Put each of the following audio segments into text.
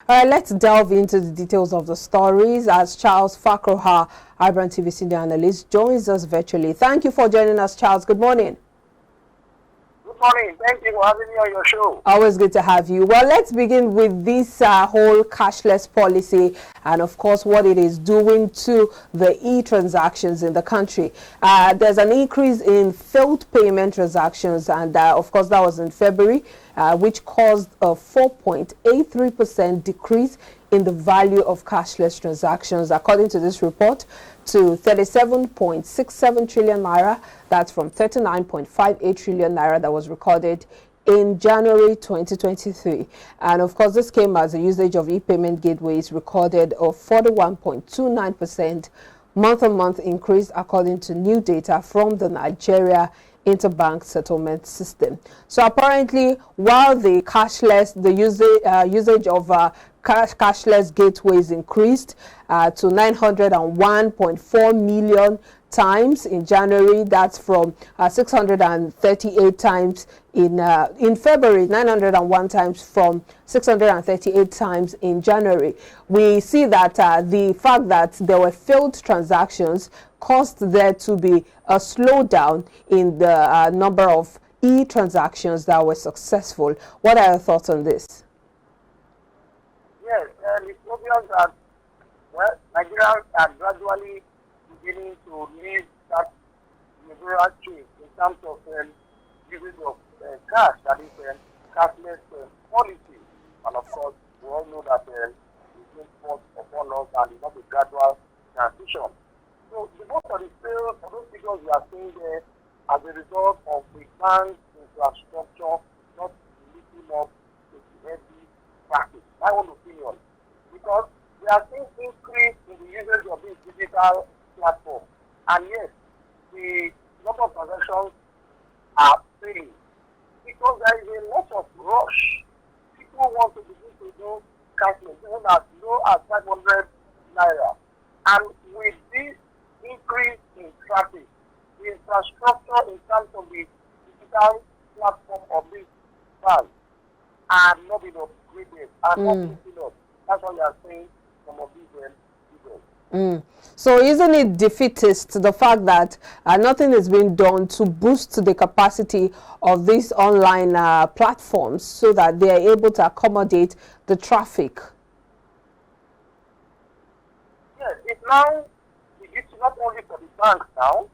All right, let's delve into the details of the stories as Charles Fakroha, IBrandTV senior analyst, joins us virtually. Thank you for joining us, Charles. Good morning. Good morning. Thank you for having me on your show. Always good to have you. Well, let's begin with this whole cashless policy and, of course, what it is doing to the e-transactions in the country. There's an increase in failed payment transactions, and, of course, that was in February, which caused a 4.83% decrease in the value of cashless transactions, according to this report, to 37.67 trillion naira. That's from 39.58 trillion naira that was recorded in January 2023. And of course, this came as the usage of e-payment gateways recorded a 41.29% month-on-month increase, according to new data from the Nigeria interbank settlement system. So apparently, while the usage of cashless gateways increased to 901.4 million times in January. That's from 638 times in February, 901 times from 638 times in January. We see that the fact that there were failed transactions caused there to be a slowdown in the number of e-transactions that were successful. What are your thoughts on this? Yes, it's obvious that Nigerians are gradually beginning to leave that behavioral change in terms of usage of cash, that is cashless policy. And of course, we all know that it's been forced upon us and it's not a gradual transition. So the most of the sales, of those figures we are seeing there, as a result of the bank's infrastructure not lifting up to the heavy practice. My own opinion. Because we are seeing increase in the usage of this digital platform. And yes, the number of transactions are failing. Because there is a lot of rush. People want to begin to do cashless, even as low as 500 naira. And with this increase in traffic, the infrastructure in terms of the digital platform of this bank are not being upgraded, are not being up. That's why we are saying some of these figures. So isn't it defeatist, the fact that nothing is being done to boost the capacity of these online platforms so that they are able to accommodate the traffic? Yes, it's now, it's not only for the banks now.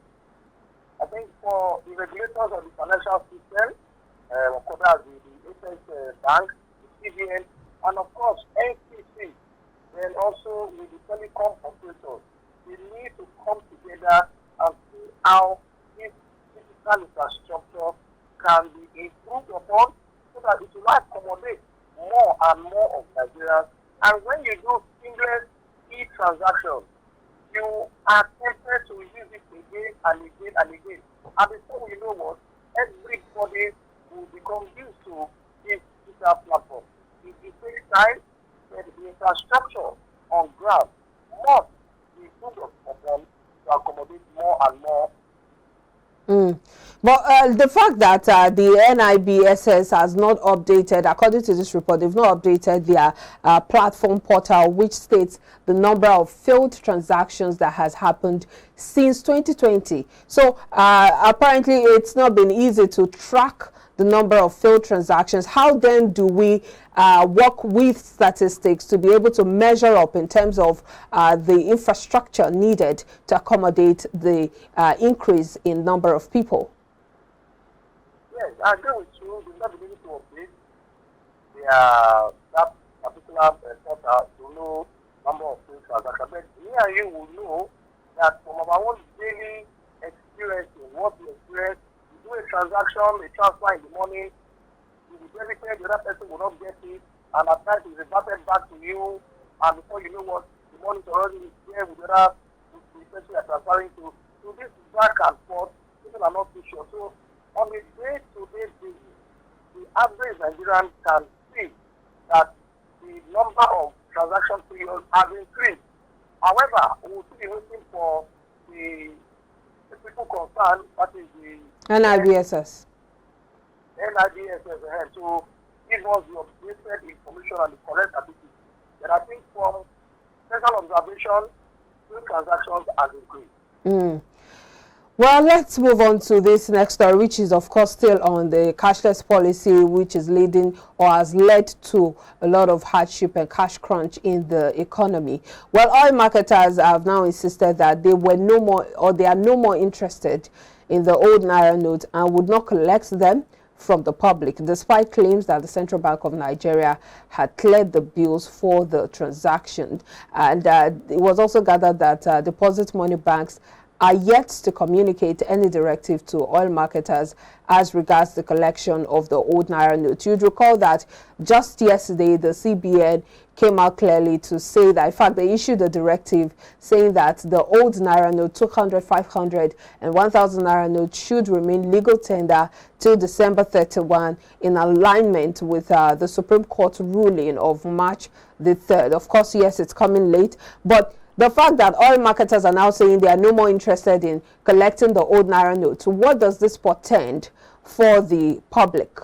I think for the regulators of the financial system, of course, that's the NIBSS bank, the CBN, and of course, NCC, then also with the telecom operators, we need to come together and see how this digital infrastructure can be improved upon so that it will accommodate more and more of Nigerians. And when you do seamless e-transactions, you are tempted to use it again and again and again. And before you know what, everybody will become used to this digital platform. It takes time, but the infrastructure on ground must be improved upon to accommodate more and more. But the fact that the NIBSS has not updated, according to this report, they've not updated their platform portal, which states the number of failed transactions that has happened since 2020. So apparently it's not been easy to track the number of failed transactions. How then do we work with statistics to be able to measure up in terms of the infrastructure needed to accommodate the increase in number of people? Yes, I agree with you. They're not beginning to update that particular portal to know number of failed transactions. But me and you will know that from our own daily experience, what we experience, do a transaction, a transfer in the morning, you will get it, the other person will not get it, and at times it's reverted back to you, and before you know what, the money is already there with the other person you are transferring to. So this back and forth, people are not too sure. So on a day-to-day basis, the average Nigerian can see that the number of transaction periods has increased. However, we will still be waiting for the people concerned, that is the NIBSS. NIBSS to give us the updated information and the correct ability personal observation, new transactions has increased. Mm. Well, let's move on to this next story, which is, of course, still on the cashless policy, which is leading or has led to a lot of hardship and cash crunch in the economy. Well, oil marketers have now insisted that they were no more, or they are no more interested in the old naira notes and would not collect them from the public, despite claims that the Central Bank of Nigeria had cleared the bills for the transaction. And it was also gathered that deposit money banks are yet to communicate any directive to oil marketers as regards the collection of the old naira notes. You'd recall that just yesterday the CBN came out clearly to say that, in fact, they issued a directive saying that the old naira note, 200, 500 and 1,000 naira notes should remain legal tender till December 31 in alignment with the Supreme Court ruling of March the 3rd. Of course, yes, it's coming late, but the fact that oil marketers are now saying they are no more interested in collecting the old naira notes, what does this portend for the public?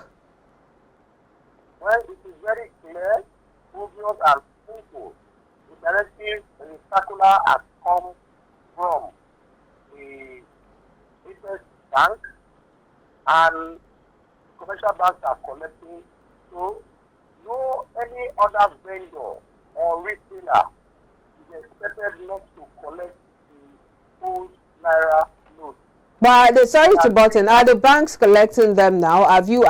Well, it is very clear, obvious and simple. The directive and the circular has come from the NIBSS bank, and commercial banks are collecting. So, no any other vendor or retailer is expected not to collect the old naira notes. But sorry to butt in, are the banks collecting them now? Have you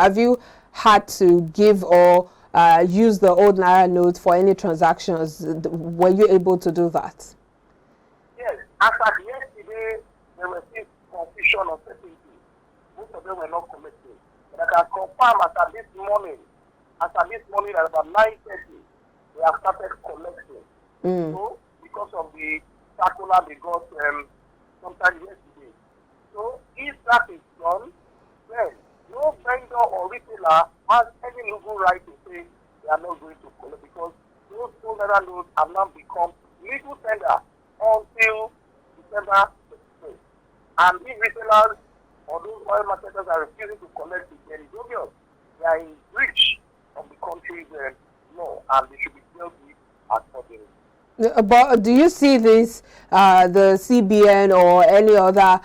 had to give or use the old naira note for any transactions? Were you able to do that? Yes, as of yesterday, there was this confusion of certainty. Most of them were not collecting. But I can confirm as of this morning at about 9:30, they have started collecting. So, because of the circular they got sometime yesterday. So, if that is done, then no vendor or retailer has any legal right to say they are not going to collect, because those old naira notes have now become legal tender until December 31st. And if retailers or those oil marketers are refusing to collect it, then it's obvious they are in breach of the country's law, and they should be dealt with accordingly. But do you see this, the CBN or any other,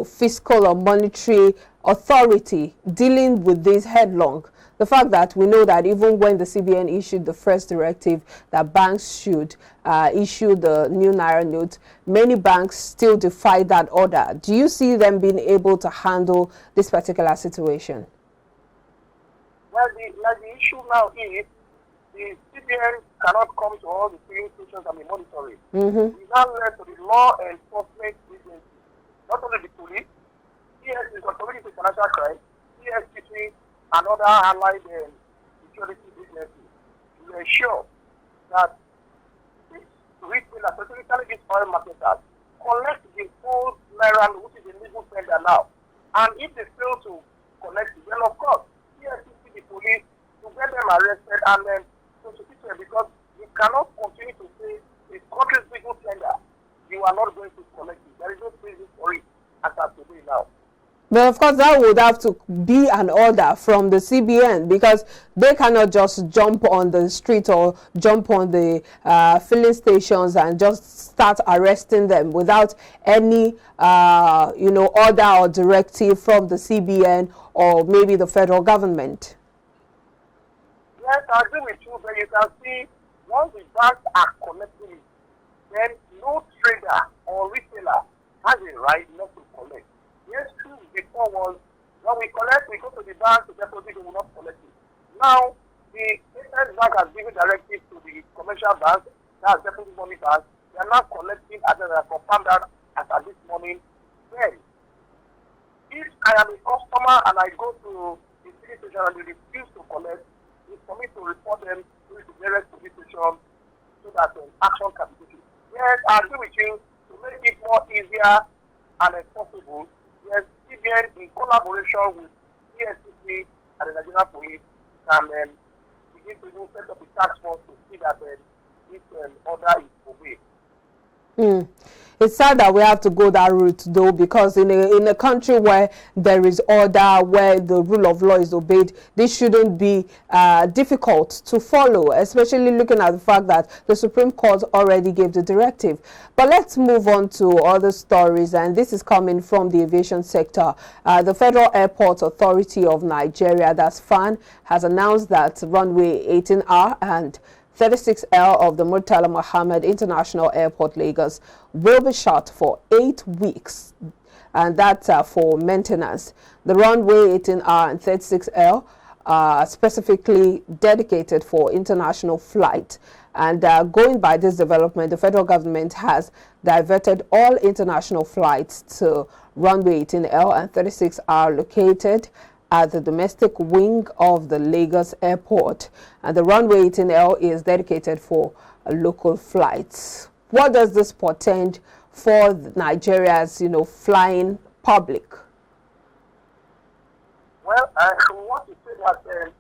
fiscal or monetary authority dealing with this headlong? The fact that we know that even when the CBN issued the first directive that banks should issue the new naira note, many banks still defied that order. Do you see them being able to handle this particular situation? Well, the issue now is the CBN cannot come to all the filling stations and be monitoring. We now led to the law enforcement agency, not only the police, CSC, the Community Financial Crime, CSPC, and other allied security agencies to ensure that these retailers, specifically these oil marketers, collect the old naira, which is a legal tender now. And if they fail to collect it, then of course, CSPC, the police, to get them arrested and then because you cannot continue to say a country's legal tender, you are not going to collect it. There is no basis for it as of today now. But of course, that would have to be an order from the CBN, because they cannot just jump on the street or jump on the filling stations and just start arresting them without any, order or directive from the CBN or maybe the federal government. Yes, I agree with you, but you can see once the banks are collecting it, then no trader or retailer has a right not to collect. Yes, true, before was when we collect, we go to the bank to deposit, we will not collect it. Now, the NIBSS bank has given directive to the commercial bank, that's deposit money bank, they are now collecting, and they have confirmed that as of this morning. Then, if I am a customer and I go to the filling station and they refuse to collect, it's for me to report them to the nearest police station so that action can be taken. Yes, I agree with you, to make it more easier and enforceable. Yes, CBN in collaboration with ESCC and the Nigerian police can begin to set up a task force to see that this order is obeyed. Mm. It's sad that we have to go that route, though, because in a country where there is order, where the rule of law is obeyed, this shouldn't be difficult to follow, especially looking at the fact that the Supreme Court already gave the directive. But let's move on to other stories, and this is coming from the aviation sector. The Federal Airport Authority of Nigeria, that's FAN, has announced that runway 18R and 36L of the Murtala Mohammed International Airport, Lagos, will be shut for 8 weeks, and that's for maintenance. The runway 18R and 36L are specifically dedicated for international flight. And going by this development, the federal government has diverted all international flights to runway 18L and 36R located at the domestic wing of the Lagos airport, and the runway 18L is dedicated for local flights. What does this portend for Nigeria's, flying public? Well, I want to say that the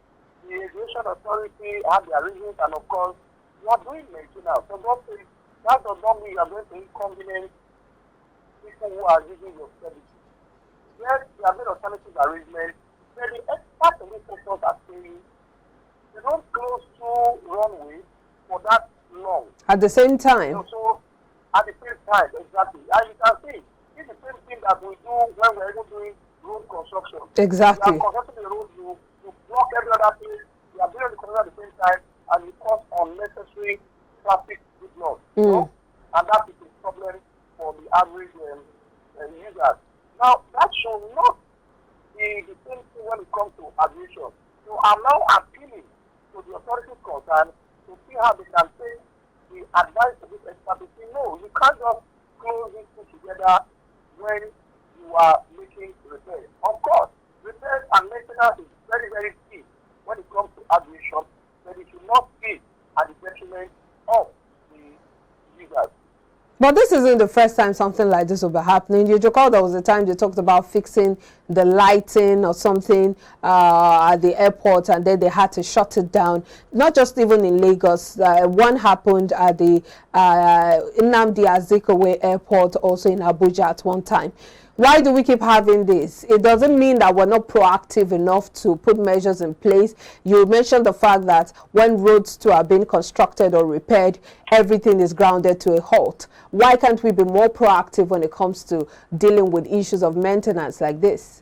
aviation authority have their reasons, and of course, you are doing maintenance. So that does not mean you are going to inconvenience people who are using your services. Yes, they have made alternative arrangements. But the experts in this sector are saying they don't close two runways for that long. At the same time? So at the same time, exactly. And you can see, it's the same thing that we do when we're even doing road construction. Exactly. You are constructing the road, you block every other place, you are building the construction at the same time, and you cause unnecessary traffic signals. And that is a problem for the average user. Now, that should not be the same thing when it comes to aviation. So I'm now appealing to the authorities concerned to see how they can take the advice of this expert to say, no, you can't just close these two together when you are making repairs. Of course, repairs and maintenance is very, very key when it comes to aviation, but it should not be at the detriment of the users. But this isn't the first time something like this will be happening. You recall there was a time they talked about fixing the lighting or something at the airport, and then they had to shut it down. Not just even in Lagos. One happened at the Nnamdi Azikiwe airport, also in Abuja at one time. Why do we keep having this? It doesn't mean that we're not proactive enough to put measures in place. You mentioned the fact that when roads too are being constructed or repaired, everything is grounded to a halt. Why can't we be more proactive when it comes to dealing with issues of maintenance like this?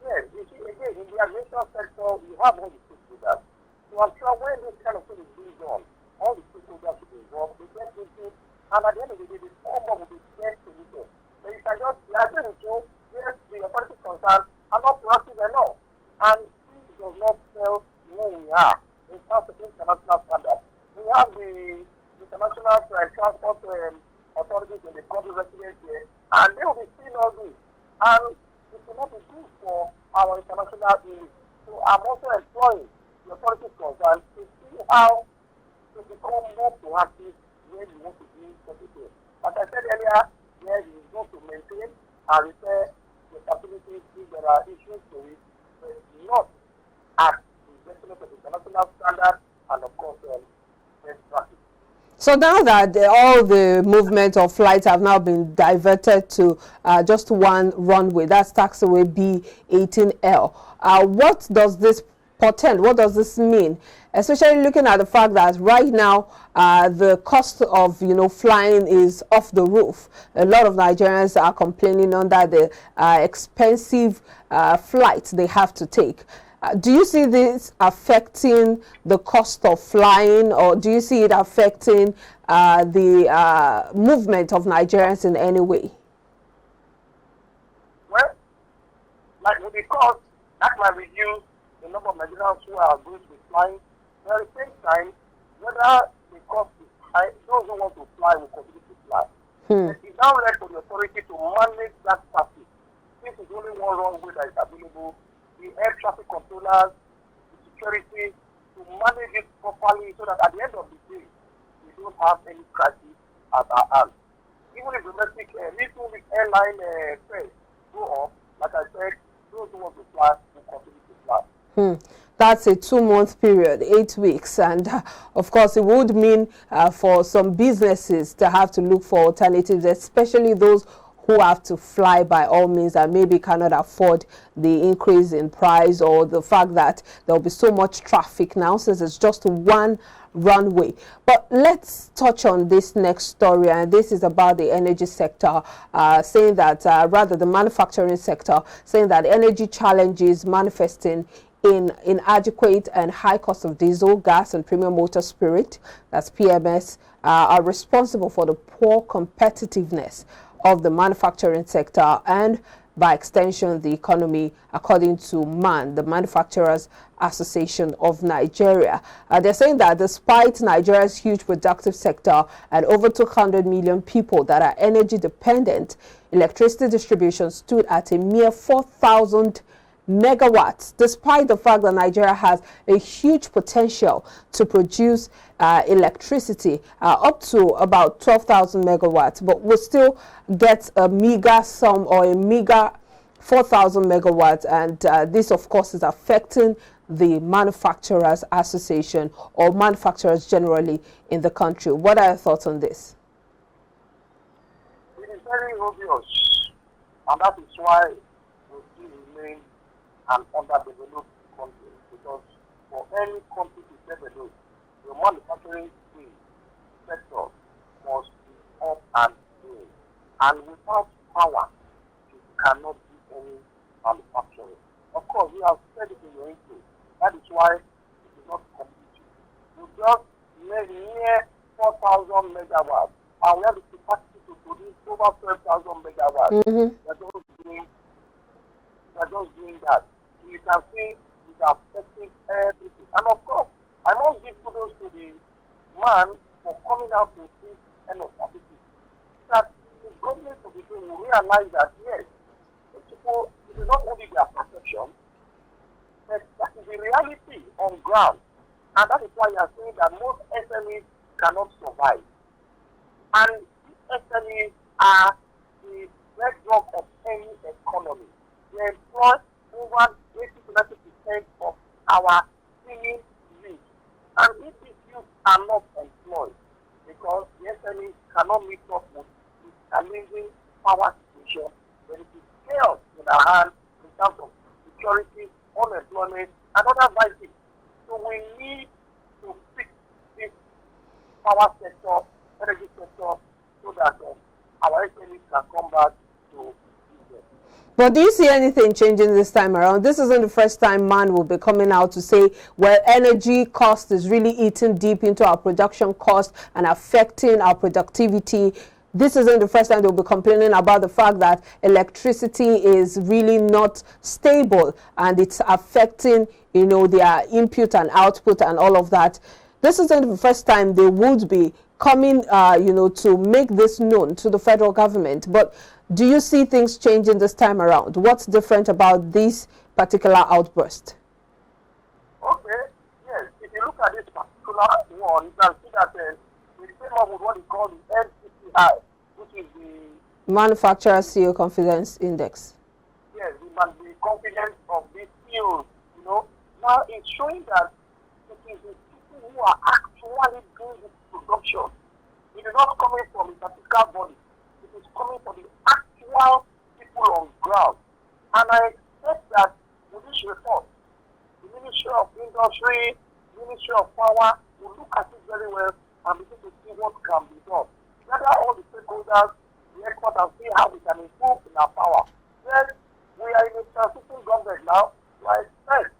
Yes, you see, again, in the aviation sector, you have all the stakeholders. So I'm sure when this kind of thing is being done, all the stakeholders will be involved, they get into, and at the end of the day, the form will be sent to the but you can just, I agree with you, yes, the authorities concerned are not proactive enough. And this does not tell who we are in terms of international standards. We have the international transport authorities in the country residents here, and they will be seeing all this. And it will not be good for our international image. So I'm also employing the authorities concerned to see how to become more proactive when you want to do something. As I said earlier, yes, it is good to maintain and repair the facilities if there are issues to it, but not at the detriment of international standards and, of course, best practice. So now that all the movement of flights have now been diverted to just one runway, that's taxiway B18L, what does this portend? What does this mean? Especially looking at the fact that right now the cost of flying is off the roof. A lot of Nigerians are complaining under the expensive flights they have to take. Do you see this affecting the cost of flying, or do you see it affecting the movement of Nigerians in any way? Well, like with the cost, that might reduce the number of Nigerians who are going to be flying. But at the same time, whether the cost is high, those who want to fly will continue to fly. It's now left for the authority to manage that traffic. This is only one runway that is available. The air traffic controllers, the security, to manage it properly so that at the end of the day, we don't have any crisis at our hands. Even if domestic, little airline fares go up, like I said, those who want to fly will continue to fly. that's a 2-month period, 8 weeks. And of course, it would mean for some businesses to have to look for alternatives, especially those who have to fly by all means and maybe cannot afford the increase in price, or the fact that there will be so much traffic now since it's just one runway. But let's touch on this next story, and this is about the energy sector, saying that rather the manufacturing sector, saying that energy challenges manifesting in inadequate and high cost of diesel, gas and premium motor spirit, that's PMS, are responsible for the poor competitiveness of the manufacturing sector and by extension the economy, according to MAN, the Manufacturers Association of Nigeria. They're saying that despite Nigeria's huge productive sector and over 200 million people that are energy dependent, electricity distribution stood at a mere 4,000 megawatts, despite the fact that Nigeria has a huge potential to produce electricity up to about 12,000 megawatts, but will still get a meager sum, or a meager 4,000 megawatts. And this, of course, is affecting the Manufacturers Association, or manufacturers generally in the country. What are your thoughts on this? It is very obvious, and that is why we still remain an underdeveloped country, because for any country to develop, the manufacturing sector must be up and doing. And without power, you cannot do any manufacturing. Of course, we have said it in your intro. That is why it is not competitive. We just near 4,000 megawatts, and we have the capacity to produce over 12,000 megawatts. We're just doing that. You can see it's affecting everything. And of course, I must give kudos to the man for coming out to this kind of attitude. That the government of the day will realize that yes, people, it is not only their perception, but that is the reality on ground. And that is why you are saying that most SMEs cannot survive. And these SMEs are the bedrock of any economy. They employ over 80 to 90% of our senior youth. And if these youth are not employed, because the SMEs cannot meet up with this challenging power situation, then it is chaos in our hands in terms of security, unemployment, and other vices. So we need to fix this power sector, energy sector, so that our SMEs can come back to business. But do you see anything changing this time around? This isn't the first time MAN will be coming out to say, well, energy cost is really eating deep into our production cost and affecting our productivity. This isn't the first time they'll be complaining about the fact that electricity is really not stable and it's affecting, you know, their input and output and all of that. This isn't the first time they would be coming, you know, to make this known to the federal government. But do you see things changing this time around? What's different about this particular outburst? Okay, yes. If you look at this particular one, you can see that we came up with what is called the NCCI, which is the Manufacturer CEO Confidence Index. Yes, the confidence of these CEOs, you know. Now it's showing that it is the people who are actually doing this production. It is not coming from a particular body. It is coming from the actual people on ground. And I expect that with this report, the Ministry of Industry, Ministry of Power will look at it very well and begin to see what can be done. Gather all the stakeholders, the experts, and see how we can improve in our power. Then we are in a transition government now. I expect,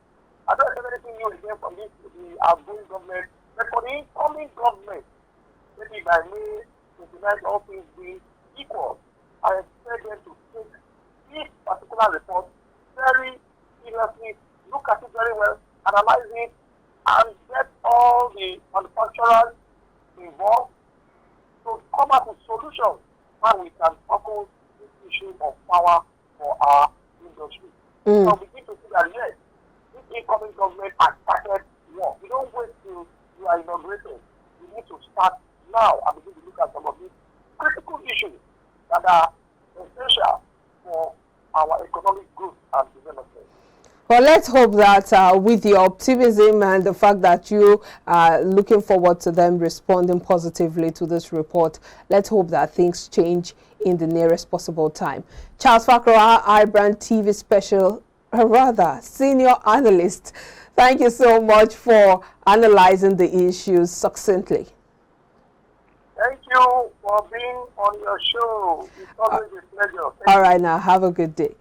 I don't have anything new again from this the outgoing government, but for the incoming government, maybe by May 29, all things being equal, I expect them to take this particular report very seriously, look at it very well, analyze it, and get all the manufacturers involved to come up with solutions how we can tackle this issue of power for our industry. So we need to see that yes, this incoming government has started work. We don't wait till you are inaugurated. We need to start now and begin to look at some of these critical issues that are essential for our economic growth and development. Well, let's hope that with your optimism and the fact that you are looking forward to them responding positively to this report, let's hope that things change in the nearest possible time. Charles Fakra, IBrandTV senior analyst, thank you so much for analyzing the issues succinctly. Thank you for being on your show. It's always a pleasure. All right, now have a good day.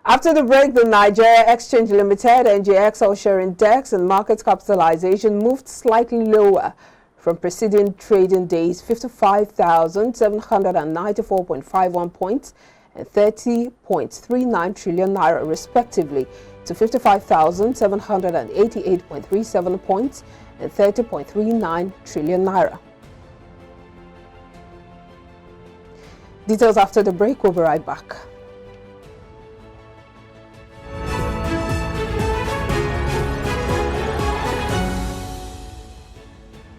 After the break, the Nigeria Exchange Limited, NGX All-Share Index and market capitalization moved slightly lower from preceding trading days, 55,794.51 points and 30.39 trillion naira respectively, to 55,788.37 points and 30.39 trillion naira. Details after the break. We'll be right back.